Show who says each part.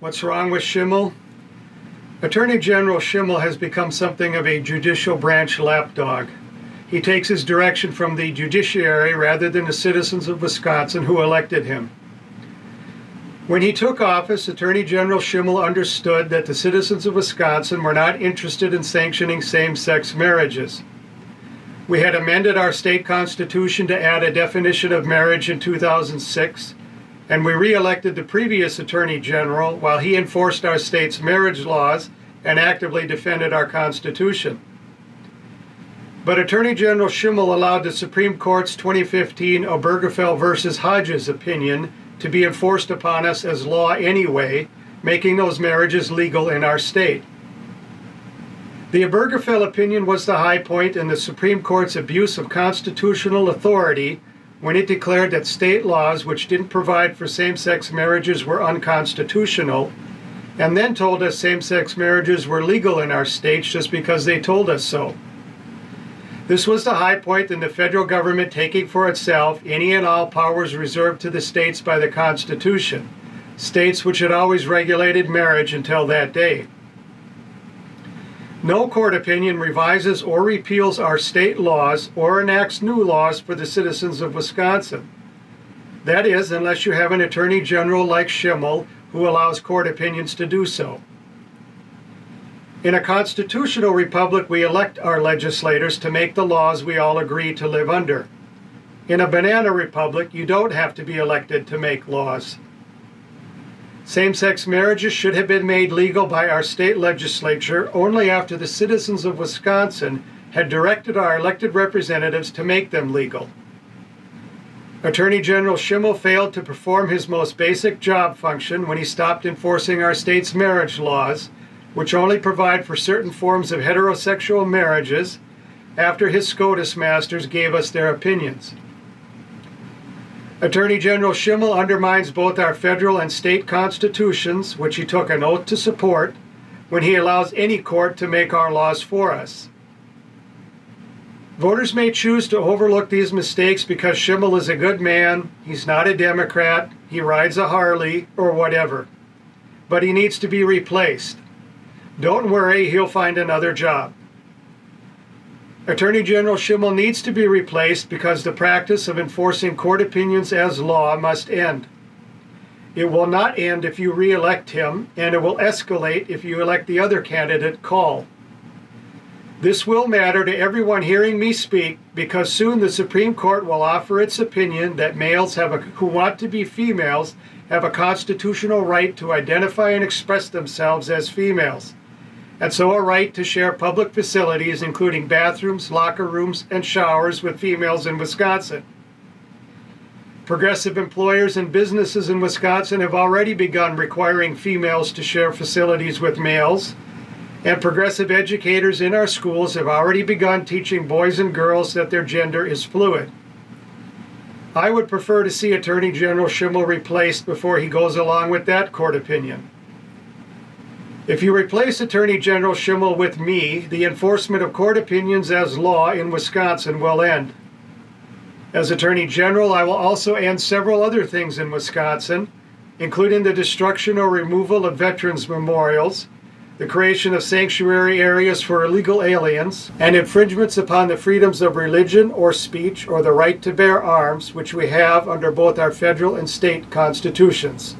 Speaker 1: What's wrong with Schimel? Attorney General Schimel has become something of a judicial branch lapdog. He takes his direction from the judiciary rather than the citizens of Wisconsin who elected him. When he took office, Attorney General Schimel understood that the citizens of Wisconsin were not interested in sanctioning same-sex marriages. We had amended our state constitution to add a definition of marriage in 2006, and we re-elected the previous Attorney General while he enforced our state's marriage laws and actively defended our Constitution. But Attorney General Schimel allowed the Supreme Court's 2015 Obergefell v. Hodges opinion to be enforced upon us as law anyway, making those marriages legal in our state. The Obergefell opinion was the high point in the Supreme Court's abuse of constitutional authority when it declared that state laws which didn't provide for same-sex marriages were unconstitutional, and then told us same-sex marriages were legal in our states just because they told us so. This was the high point in the federal government taking for itself any and all powers reserved to the states by the Constitution, states which had always regulated marriage until that day. No court opinion revises or repeals our state laws or enacts new laws for the citizens of Wisconsin. That is, unless you have an Attorney General like Schimel who allows court opinions to do so. In a constitutional republic, we elect our legislators to make the laws we all agree to live under. In a banana republic, you don't have to be elected to make laws. Same-sex marriages should have been made legal by our state legislature only after the citizens of Wisconsin had directed our elected representatives to make them legal. Attorney General Schimel failed to perform his most basic job function when he stopped enforcing our state's marriage laws, which only provide for certain forms of heterosexual marriages, after his SCOTUS masters gave us their opinions. Attorney General Schimel undermines both our federal and state constitutions, which he took an oath to support, when he allows any court to make our laws for us. Voters may choose to overlook these mistakes because Schimel is a good man, he's not a Democrat, he rides a Harley, or whatever. But he needs to be replaced. Don't worry, he'll find another job. Attorney General Schimel needs to be replaced because the practice of enforcing court opinions as law must end. It will not end if you re-elect him, and it will escalate if you elect the other candidate, Call. This will matter to everyone hearing me speak because soon the Supreme Court will offer its opinion that males who want to be females have a constitutional right to identify and express themselves as females, and so a right to share public facilities, including bathrooms, locker rooms, and showers with females in Wisconsin. Progressive employers and businesses in Wisconsin have already begun requiring females to share facilities with males, and progressive educators in our schools have already begun teaching boys and girls that their gender is fluid. I would prefer to see Attorney General Schimel replaced before he goes along with that court opinion. If you replace Attorney General Schimel with me, the enforcement of court opinions as law in Wisconsin will end. As Attorney General, I will also end several other things in Wisconsin, including the destruction or removal of veterans' memorials, the creation of sanctuary areas for illegal aliens, and infringements upon the freedoms of religion or speech or the right to bear arms, which we have under both our federal and state constitutions.